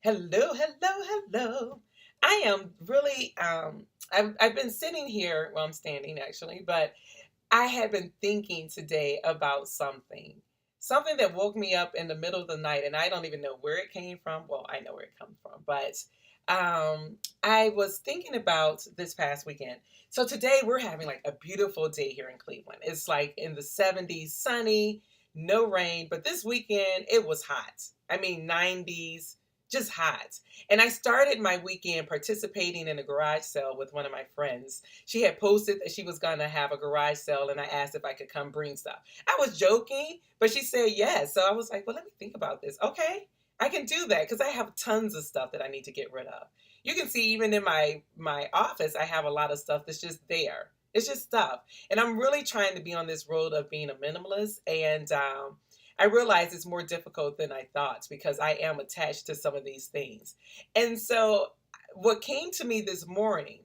Hello, hello, hello. I am really I've been sitting here, well I'm standing actually, but I have been thinking today about something. Something that woke me up in the middle of the night and I don't even know where it came from. Well, I know where it comes from, but I was thinking about this past weekend. So today we're having like a beautiful day here in Cleveland. It's like in the 70s, sunny, no rain, but this weekend it was hot. I mean 90s, just hot. And I started my weekend participating in a garage sale with one of my friends. She had posted that she was going to have a garage sale, and I asked if I could come bring stuff. I was joking, but she said yes. So I was like, well, let me think about this. Okay, I can do that because I have tons of stuff that I need to get rid of. You can see even in my office, I have a lot of stuff that's just there. It's just stuff, and I'm really trying to be on this road of being a minimalist. And I realize it's more difficult than I thought because I am attached to some of these things. And so, what came to me this morning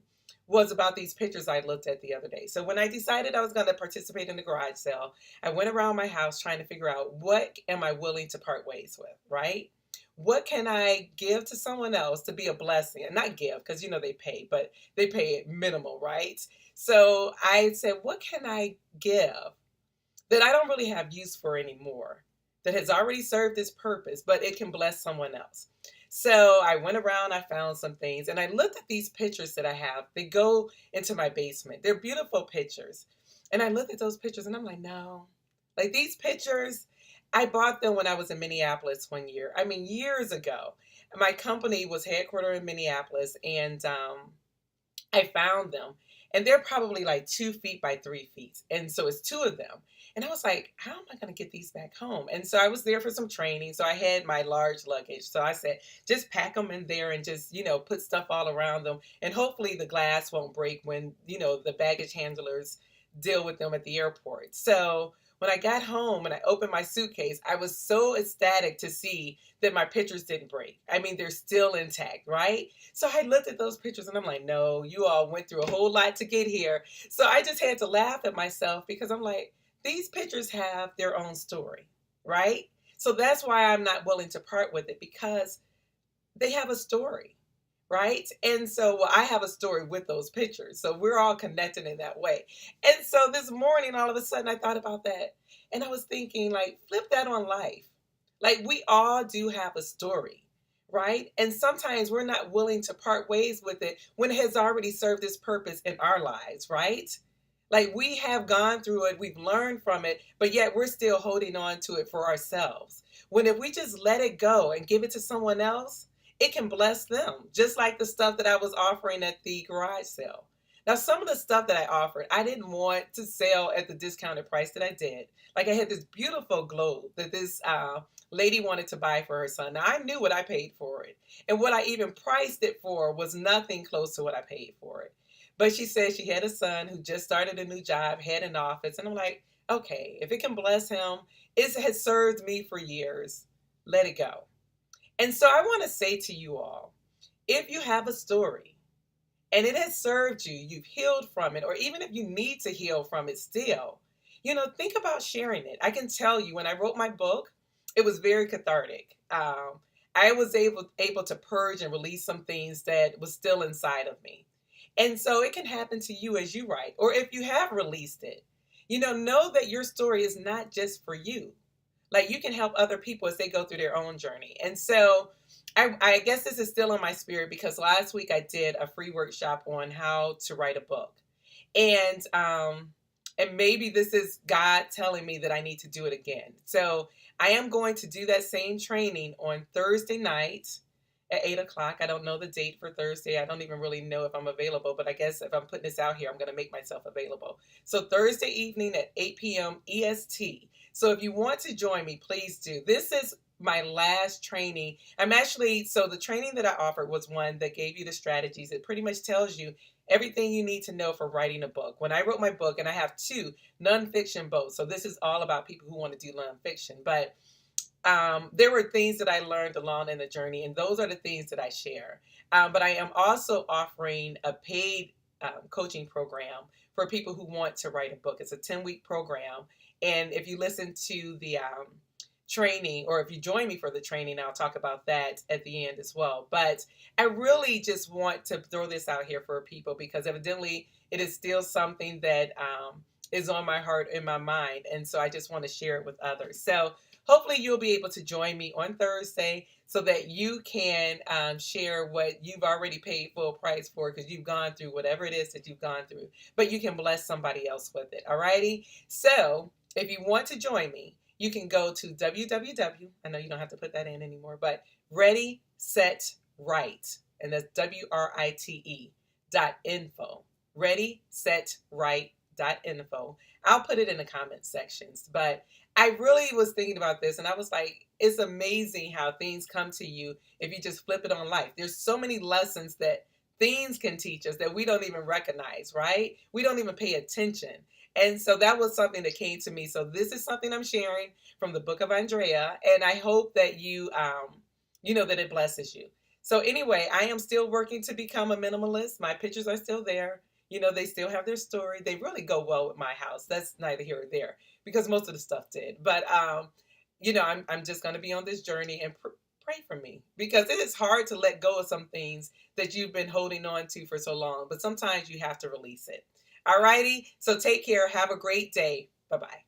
was about these pictures I looked at the other day. So when I decided I was going to participate in the garage sale, I went around my house trying to figure out what am I willing to part ways with, right? What can I give to someone else to be a blessing? And not give, because they pay, but they pay it minimal, right? So I said, what can I give that I don't really have use for anymore, that has already served its purpose, but it can bless someone else? So I went around, I found some things, and I looked at these pictures that I have. They go into my basement. They're beautiful pictures. And I looked at those pictures and I'm like, no. Like these pictures, I bought them when I was in Minneapolis one year. I mean, years ago. My company was headquartered in Minneapolis, and I found them, and they're probably like 2 feet by 3 feet. And so it's two of them. And I was like, how am I going to get these back home? And so I was there for some training. So I had my large luggage. So I said, just pack them in there and just, put stuff all around them. And hopefully the glass won't break when, the baggage handlers deal with them at the airport. So when I got home and I opened my suitcase, I was so ecstatic to see that my pictures didn't break. I mean, they're still intact, right? So I looked at those pictures and I'm like, no, you all went through a whole lot to get here. So I just had to laugh at myself because I'm like, these pictures have their own story, right? So that's why I'm not willing to part with it, because they have a story, right? And so, well, I have a story with those pictures. So we're all connected in that way. And so this morning, all of a sudden, I thought about that. And I was thinking, like, flip that on life. Like, we all do have a story, right? And sometimes we're not willing to part ways with it when it has already served its purpose in our lives, right? Like, we have gone through it, we've learned from it, but yet we're still holding on to it for ourselves. When if we just let it go and give it to someone else, it can bless them, just like the stuff that I was offering at the garage sale. Now, some of the stuff that I offered, I didn't want to sell at the discounted price that I did. Like, I had this beautiful globe that this lady wanted to buy for her son. Now, I knew what I paid for it. And what I even priced it for was nothing close to what I paid for it. But she said she had a son who just started a new job, had an office. And I'm like, okay, if it can bless him, it has served me for years. Let it go. And so I want to say to you all, if you have a story and it has served you, you've healed from it, or even if you need to heal from it still, think about sharing it. I can tell you, when I wrote my book, it was very cathartic. I was able to purge and release some things that was still inside of me. And so it can happen to you as you write, or if you have released it. Know that your story is not just for you. Like, you can help other people as they go through their own journey. And so I guess this is still in my spirit because last week I did a free workshop on how to write a book. And maybe this is God telling me that I need to do it again. So I am going to do that same training on Thursday night at 8 o'clock. I don't know the date for Thursday. I don't even really know if I'm available, but I guess if I'm putting this out here, I'm going to make myself available. So Thursday evening at 8 p.m. EST. So if you want to join me, please do. This is my last training. So the training that I offered was one that gave you the strategies. It pretty much tells you everything you need to know for writing a book. When I wrote my book, and I have two nonfiction books, so this is all about people who want to do nonfiction, but there were things that I learned along in the journey, and those are the things that I share. But I am also offering a paid coaching program for people who want to write a book. It's a 10-week program. And if you listen to training, or if you join me for the training, I'll talk about that at the end as well. But I really just want to throw this out here for people because evidently it is still something that is on my heart and my mind. And so I just want to share it with others. So hopefully you'll be able to join me on Thursday so that you can share what you've already paid full price for because you've gone through whatever it is that you've gone through, but you can bless somebody else with it. All righty. So if you want to join me, you can go to www. I know you don't have to put that in anymore, but Ready, Set, Right. And that's WRITE.info. Ready, Set, Right.info. I'll put it in the comment sections. But I really was thinking about this and I was like, it's amazing how things come to you if you just flip it on life. There's so many lessons that things can teach us that we don't even recognize, right? We don't even pay attention. And so that was something that came to me. So this is something I'm sharing from the book of Andrea, and I hope that you know that it blesses you. So anyway, I am still working to become a minimalist. My pictures are still there. You know, they still have their story. They really go well with my house. That's neither here or there because most of the stuff did. But you know, I'm just going to be on this journey and pray for me because it is hard to let go of some things that you've been holding on to for so long. But sometimes you have to release it. All righty. So take care. Have a great day. Bye bye.